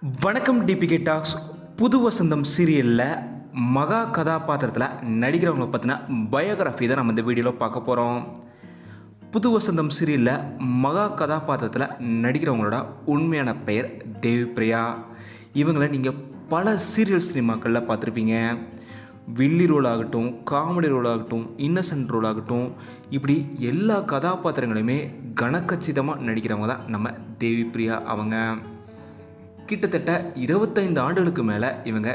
வணக்கம் DPK tax. புது வசந்தம் சீரியலில் மகா கதாபாத்திரத்தில் நடிக்கிறவங்களை பற்றின பயோகிராஃபி தான் நம்ம இந்த வீடியோவில் பார்க்க போகிறோம். புது வசந்தம் சீரியலில் மகா கதாபாத்திரத்தில் நடிக்கிறவங்களோட உண்மையான பெயர் தேவி பிரியா. இவங்களை நீங்கள் பல சீரியல் சினிமாக்களில் பார்த்துருப்பீங்க. வில்லி ரோல் ஆகட்டும், காமெடி ரோல் ஆகட்டும், இன்னசென்ட் ரோல் ஆகட்டும், இப்படி எல்லா கதாபாத்திரங்களையுமே கனக்கச்சிதமாக நடிக்கிறவங்க தான் நம்ம தேவி பிரியா. அவங்க கிட்டத்தட்ட 25 ஆண்டுகளுக்கு மேலே இவங்க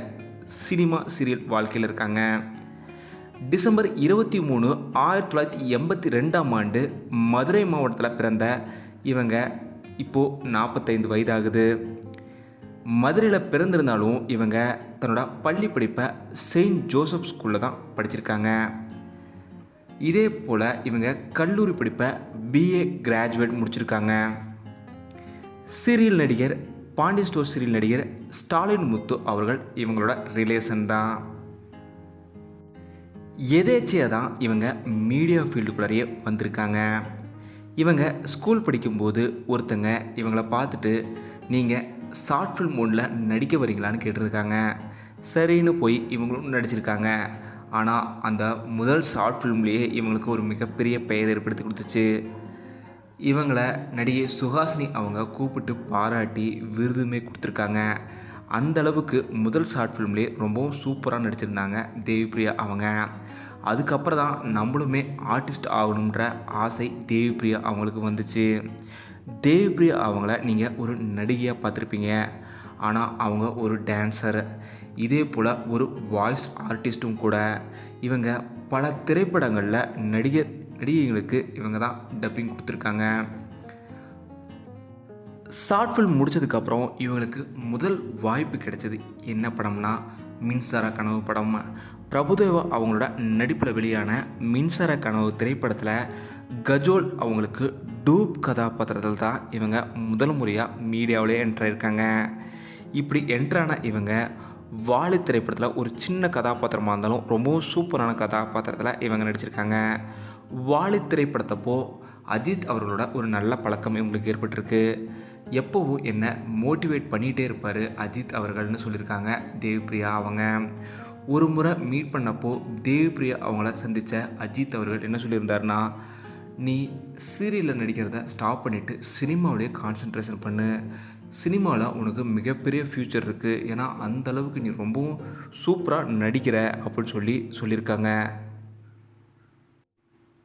சினிமா சீரியல் வாழ்க்கையில் இருக்காங்க. டிசம்பர் 23, 1982ஆம் ஆண்டு மதுரை மாவட்டத்தில் பிறந்த இவங்க இப்போது 45 வயதாகுது. மதுரையில் பிறந்திருந்தாலும் இவங்க தன்னோட பள்ளி படிப்பை செயின்ட் ஜோசப் ஸ்கூலில் தான் படிச்சிருக்காங்க. இதே போல் இவங்க கல்லூரி படிப்பை பிஏ கிராஜுவேட் முடிச்சிருக்காங்க. சீரியல் நடிகர் பாண்டியன் ஸ்டோர் சீரியல் நடிகர் ஸ்டாலின் முத்து அவர்கள் இவங்களோட ரிலேஷன் தான். எதேச்சியாக தான் இவங்க மீடியா ஃபீல்டுக்குள்ளேயே வந்திருக்காங்க. இவங்க ஸ்கூல் படிக்கும்போது ஒருத்தங்க இவங்களை பார்த்துட்டு நீங்கள் ஷார்ட் ஃபில்ம் மோடில் நடிக்க வரீங்களான்னு கேட்டிருக்காங்க. சரின்னு போய் இவங்களும் நடிச்சிருக்காங்க. ஆனால் அந்த முதல் ஷார்ட் ஃபிலிம்லேயே இவங்களுக்கு ஒரு மிகப்பெரிய பெயர் ஏற்படுத்தி கொடுத்துச்சு. இவங்களை நடிகை சுஹாசினி அவங்க கூப்பிட்டு பாராட்டி விருதுமே கொடுத்துருக்காங்க. அந்தளவுக்கு முதல் ஷார்ட் ஃபிலிம்லேயே ரொம்பவும் சூப்பராக நடிச்சிருந்தாங்க தேவி பிரியா அவங்க. அதுக்கப்புறம் தான் நம்மளுமே ஆர்டிஸ்ட் ஆகணுன்ற ஆசை தேவி பிரியா அவங்களுக்கு வந்துச்சு. தேவி பிரியா அவங்கள நீங்கள் ஒரு நடிகையாக பார்த்துருப்பீங்க. ஆனால் அவங்க ஒரு டான்ஸர், இதே போல் ஒரு வாய்ஸ் ஆர்டிஸ்ட்டும் கூட. இவங்க பல திரைப்படங்களில் நடிகைகளுக்கு இவங்க தான் டப்பிங் கொடுத்துருக்காங்க. ஷார்ட் ஃபில்ம் முடித்ததுக்கப்புறம் இவங்களுக்கு முதல் வாய்ப்பு கிடைச்சது என்ன படம்னா மின்சார கனவு படம். பிரபுதேவா அவங்களோட நடிப்பில் வெளியான மின்சார கனவு திரைப்படத்தில் கஜோல் அவங்களுக்கு டூப் கதாபாத்திரத்தில் தான் இவங்க முதல் முறையாக மீடியாவிலே என்ட்ராயிருக்காங்க. இப்படி என்ட்ரான இவங்க வாலி திரைப்படத்தில் ஒரு சின்ன கதாபாத்திரமாக இருந்தாலும் ரொம்பவும் சூப்பரான கதாபாத்திரத்தில் இவங்க நடிச்சிருக்காங்க. வாலி திரைப்படத்தப்போ அஜித் அவர்களோட ஒரு நல்ல பழக்கம் இவங்களுக்கு ஏற்பட்டிருக்கு. எப்போவும் என்ன மோட்டிவேட் பண்ணிகிட்டே இருப்பார் அஜித் அவர்கள்னு சொல்லியிருக்காங்க தேவி பிரியா அவங்க. ஒரு முறை மீட் பண்ணப்போ தேவி பிரியா அவங்கள சந்தித்த அஜித் அவர்கள் என்ன சொல்லியிருந்தாருன்னா, நீ சீரியலில் நடிக்கிறத ஸ்டாப் பண்ணிவிட்டு சினிமாவிலே கான்சன்ட்ரேஷன் பண்ணு, சினிமாவில் உனக்கு மிகப்பெரிய ஃப்யூச்சர் இருக்குது, ஏன்னா அந்தளவுக்கு நீ ரொம்பவும் சூப்பராக நடிக்கிற அப்படின்னு சொல்லியிருக்காங்க.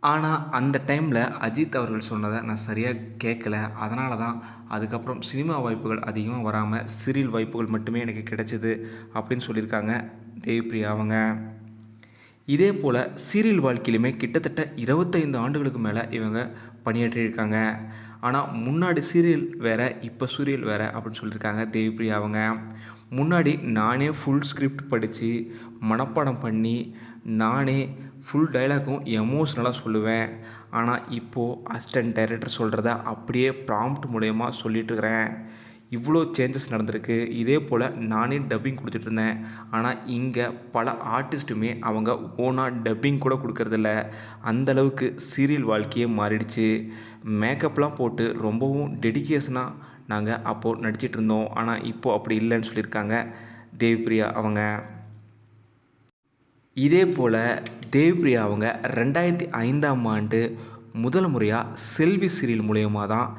ஆனால் அந்த டைமில் அஜித் அவர்கள் சொன்னதை நான் சரியாக கேட்கல. அதனால தான் அதுக்கப்புறம் சினிமா வாய்ப்புகள் அதிகமாக வராமல் சீரியல் வாய்ப்புகள் மட்டுமே எனக்கு கிடைச்சிது அப்படின்னு சொல்லியிருக்காங்க தேவி பிரியா அவங்க. இதே போல் சீரியல் வாழ்க்கையிலுமே கிட்டத்தட்ட 25 ஆண்டுகளுக்கு மேலே இவங்க பணியாற்றியிருக்காங்க. ஆனால் முன்னாடி சீரியல் வேறு, இப்போ சீரியல் வேறு அப்படின்னு சொல்லியிருக்காங்க தேவி பிரியா அவங்க. முன்னாடி நானே ஃபுல் ஸ்கிரிப்ட் படித்து மனப்பாடம் பண்ணி நானே ஃபுல் டைலாக்கும் எமோஷ்னலாக சொல்லுவேன். ஆனால் இப்போது அசிஸ்டன்ட் டைரக்டர் சொல்கிறத அப்படியே ப்ராம்ப்ட் மூலயமா சொல்லிட்டுருக்கிறேன். இவ்வளோ சேஞ்சஸ் நடந்திருக்கு. இதே போல் நானே டப்பிங் கொடுத்துட்ருந்தேன். ஆனால் இங்கே பல ஆர்டிஸ்ட்டுமே அவங்க ஓனாக டப்பிங் கூட கொடுக்கறதில்ல. அந்தளவுக்கு சீரியல் வாழ்க்கையே மாறிடுச்சு. மேக்கப்லாம் போட்டு ரொம்பவும் டெடிக்கேஷனாக நாங்கள் அப்போது நடிச்சிட்டு இருந்தோம். ஆனால் இப்போது அப்படி இல்லைன்னு சொல்லியிருக்காங்க தேவி பிரியா அவங்க. இதே போல் தேவி பிரியா அவங்க 2005ஆம் ஆண்டு முதல் முறையாக செல்வி சீரியல் மூலயமா தான்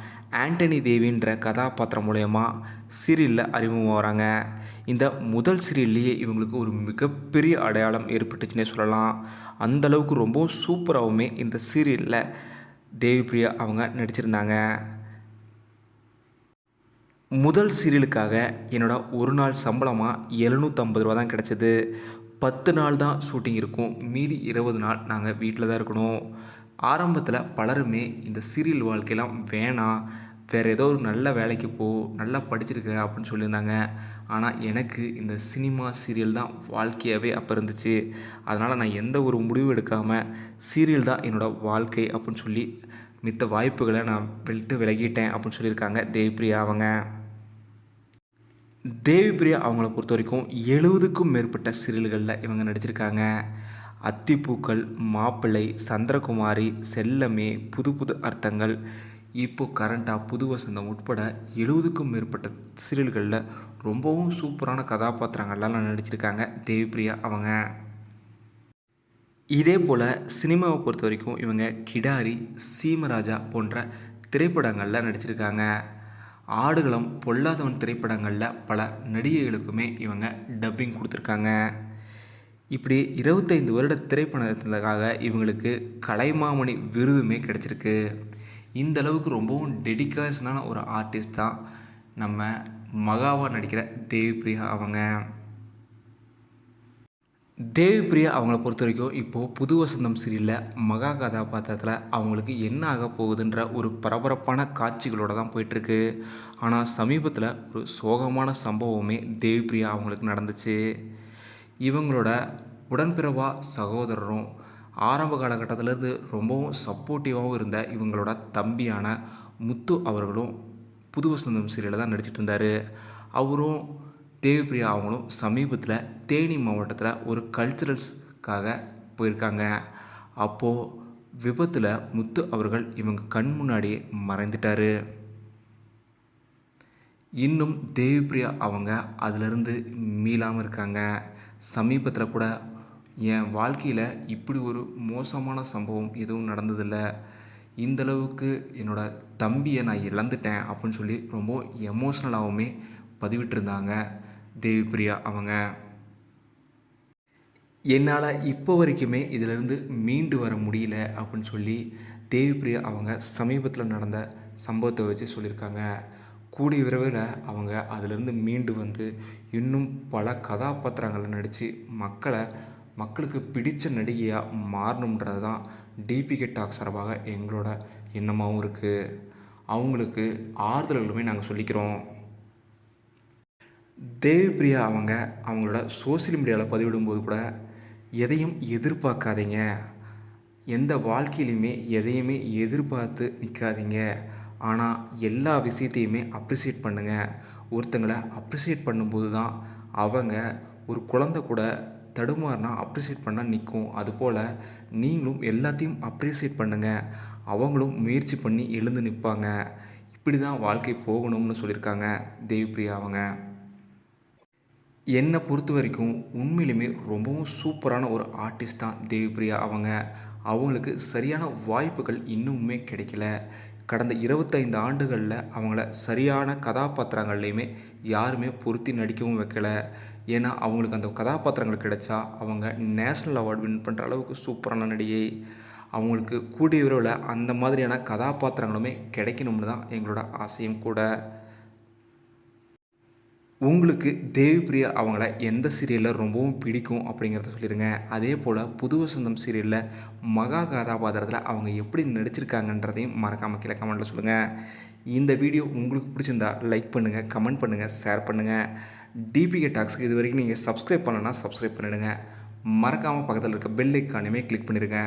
ஆண்டனி தேவின்ற கதாபாத்திரம் மூலயமா சீரியலில் அறிமுகம் வராங்க. இந்த முதல் சீரியல்லையே இவங்களுக்கு ஒரு மிகப்பெரிய அடையாளம் ஏற்பட்டுச்சுன்னே சொல்லலாம். அந்தளவுக்கு ரொம்பவும் சூப்பராகவுமே இந்த சீரியலில் தேவி பிரியா அவங்க நடிச்சிருந்தாங்க. முதல் சீரியலுக்காக என்னோட ஒரு நாள் சம்பளமாக 750 ரூபா தான் கிடச்சிது. 10 நாள் தான் ஷூட்டிங் இருக்கும், மீதி 20 நாள் நாங்கள் வீட்டில் தான் இருக்கணும். ஆரம்பத்தில் பலருமே இந்த சீரியல் வாழ்க்கையெல்லாம் வேணாம், வேறு ஏதோ ஒரு நல்ல வேலைக்கு போ, நல்லா படிச்சிருக்க அப்படின்னு சொல்லியிருந்தாங்க. ஆனால் எனக்கு இந்த சினிமா சீரியல் தான் வாழ்க்கையாகவே அப்போ இருந்துச்சு. அதனால் நான் எந்த ஒரு முடிவும் எடுக்காமல் சீரியல் தான் என்னோடய வாழ்க்கை அப்படின்னு சொல்லி மித்த வாய்ப்புகளை நான் விலகிட்டேன் அப்படின்னு சொல்லியிருக்காங்க தேவி பிரியா அவங்க. தேவி பிரியா அவங்கள பொறுத்த வரைக்கும் 70க்கும் மேற்பட்ட சீரியல்களில் இவங்க நடிச்சிருக்காங்க. அத்திப்பூக்கள், மாப்பிள்ளை, சந்திரகுமாரி, செல்லமே, புது புது அர்த்தங்கள், இப்போது கரண்ட்டாக புது வசந்தம் உட்பட 70க்கும் மேற்பட்ட சீரியல்களில் ரொம்பவும் சூப்பரான கதாபாத்திரங்கள்லாம் நடிச்சிருக்காங்க தேவிப்பிரியா அவங்க. இதே போல் சினிமாவை பொறுத்த வரைக்கும் இவங்க கிடாரி, சீமராஜா போன்ற திரைப்படங்களில் நடிச்சிருக்காங்க. ஆடுகளம், பொல்லாதவன் திரைப்படங்களில் பல நடிகைகளுக்குமே இவங்க டப்பிங் கொடுத்துருக்காங்க. இப்படி 25 வருட திரைப்படத்துக்காக இவங்களுக்கு கலைமாமணி விருதுமே கிடச்சிருக்கு. இந்த அளவுக்கு ரொம்பவும் டெடிகேஷனான ஒரு ஆர்டிஸ்ட் தான் நம்ம மகாவாக நடிக்கிற தேவிப்பிரியா அவங்க. தேவிப்பிரியா அவங்கள பொறுத்த வரைக்கும் இப்போது புது வசந்தம் சீரியலில் மகா கதாபாத்திரத்தில் அவங்களுக்கு என்ன ஆக போகுதுன்ற ஒரு பரபரப்பான காட்சிகளோடு தான் போயிட்டுருக்கு. ஆனால் சமீபத்தில் ஒரு சோகமான சம்பவமே தேவிப்பிரியா அவங்களுக்கு நடந்துச்சு. இவங்களோட உடன்பிறவா சகோதரரும் ஆரம்ப காலகட்டத்திலேருந்து ரொம்பவும் சப்போர்ட்டிவாகவும் இருந்த இவங்களோட தம்பியான முத்து அவர்களும் புது வசந்தம் சீரியலில் தான் நடிச்சிட்டு இருந்தார். அவரும் தேவிப்பிரியா அவங்களும் சமீபத்தில் தேனி மாவட்டத்தில் ஒரு கல்ச்சுரல்ஸ்க்காக போயிருக்காங்க. அப்போது விபத்தில் முத்து அவர்கள் இவங்க கண் முன்னாடியே மறைந்துட்டார். இன்னும் தேவிப்பிரியா அவங்க அதிலிருந்து மீளாமல் இருக்காங்க. சமீபத்தில் கூட என் வாழ்க்கையில் இப்படி ஒரு மோசமான சம்பவம் எதுவும் நடந்ததில்லை, இந்தளவுக்கு என்னோடய தம்பியை நான் இழந்துட்டேன் அப்படின்னு சொல்லி ரொம்ப எமோஷ்னலாகவுமே பதிவிட்டிருந்தாங்க தேவிப்பிரியா அவங்க. என்னால் இப்போ வரைக்குமே இதிலேருந்து மீண்டு வர முடியல அப்படின்னு சொல்லி தேவிப்பிரியா அவங்க சமீபத்தில் நடந்த சம்பவத்தை வச்சு சொல்லியிருக்காங்க. கூடிய விரைவில் அவங்க அதிலிருந்து மீண்டு வந்து இன்னும் பல கதாபாத்திரங்களை நடித்து மக்களுக்கு பிடித்த நடிகையாக மாறணுன்றது தான் டிபிகே டாக் சார்பாக எங்களோட எண்ணமாகவும் இருக்குது. அவங்களுக்கு ஆறுதல்களுமே நாங்கள் சொல்லிக்கிறோம். தேவிப்பிரியா அவங்க அவங்களோட சோசியல் மீடியாவில் பதிவிடும்போது கூட எதையும் எதிர்பார்க்காதீங்க, எந்த வாழ்க்கையிலையுமே எதையுமே எதிர்பார்த்து நிற்காதீங்க, ஆனால் எல்லா விஷயத்தையுமே அப்ரிஷியேட் பண்ணுங்கள். ஒருத்தங்களை அப்ரிஷியேட் பண்ணும்போது தான் அவங்க ஒரு குழந்தை கூட தடுமாறினா அப்ரிஷியேட் பண்ணால் நிற்கும். அதுபோல் நீங்களும் எல்லாத்தையும் அப்ரிஷியேட் பண்ணுங்கள், அவங்களும் முயற்சி பண்ணி எழுந்து நிற்பாங்க. இப்படி தான் வாழ்க்கை போகணும்னு சொல்லியிருக்காங்க தேவிப்பிரியா அவங்க. என்னை பொறுத்த வரைக்கும் உண்மையிலுமே ரொம்பவும் சூப்பரான ஒரு ஆர்டிஸ்ட் தான் தேவிப்பிரியா அவங்க. அவங்களுக்கு சரியான வாய்ப்புகள் இன்னுமே கிடைக்கல. கடந்த 25 ஆண்டுகளில் அவங்கள சரியான கதாபாத்திரங்கள்லையுமே யாருமே பொருத்தி நடிக்கவும் வைக்கலை. ஏன்னா அவங்களுக்கு அந்த கதாபாத்திரங்கள் கிடைச்சா அவங்க நேஷ்னல் அவார்டு வின் பண்ணுற அளவுக்கு சூப்பரான நடிகை. அவங்களுக்கு கூடிய விரைவில் அந்த மாதிரியான கதாபாத்திரங்களுமே கிடைக்கணும்னு தான் எங்களோட ஆசையும் கூட. உங்களுக்கு தேவிப்பிரியா அவங்கள எந்த சீரியலில் ரொம்பவும் பிடிக்கும் அப்படிங்கிறத சொல்லிடுங்க. அதே போல் புது வசந்தம் சீரியலில் மகா கதாபாத்திரத்தில் அவங்க எப்படி நடிச்சிருக்காங்கன்றதையும் மறக்காமல் கீழே கமெண்ட்டில் சொல்லுங்கள். இந்த வீடியோ உங்களுக்கு பிடிச்சிருந்தா லைக் பண்ணுங்கள், கமெண்ட் பண்ணுங்கள், ஷேர் பண்ணுங்கள். டிபிகே டாக்ஸ்க்கு இது வரைக்கும் நீங்கள் சப்ஸ்கிரைப் பண்ணலன்னா சப்ஸ்கிரைப் பண்ணிவிடுங்க. மறக்காமல் பக்கத்தில் இருக்க பெல் ஐக்கானையுமே கிளிக் பண்ணிடுங்க.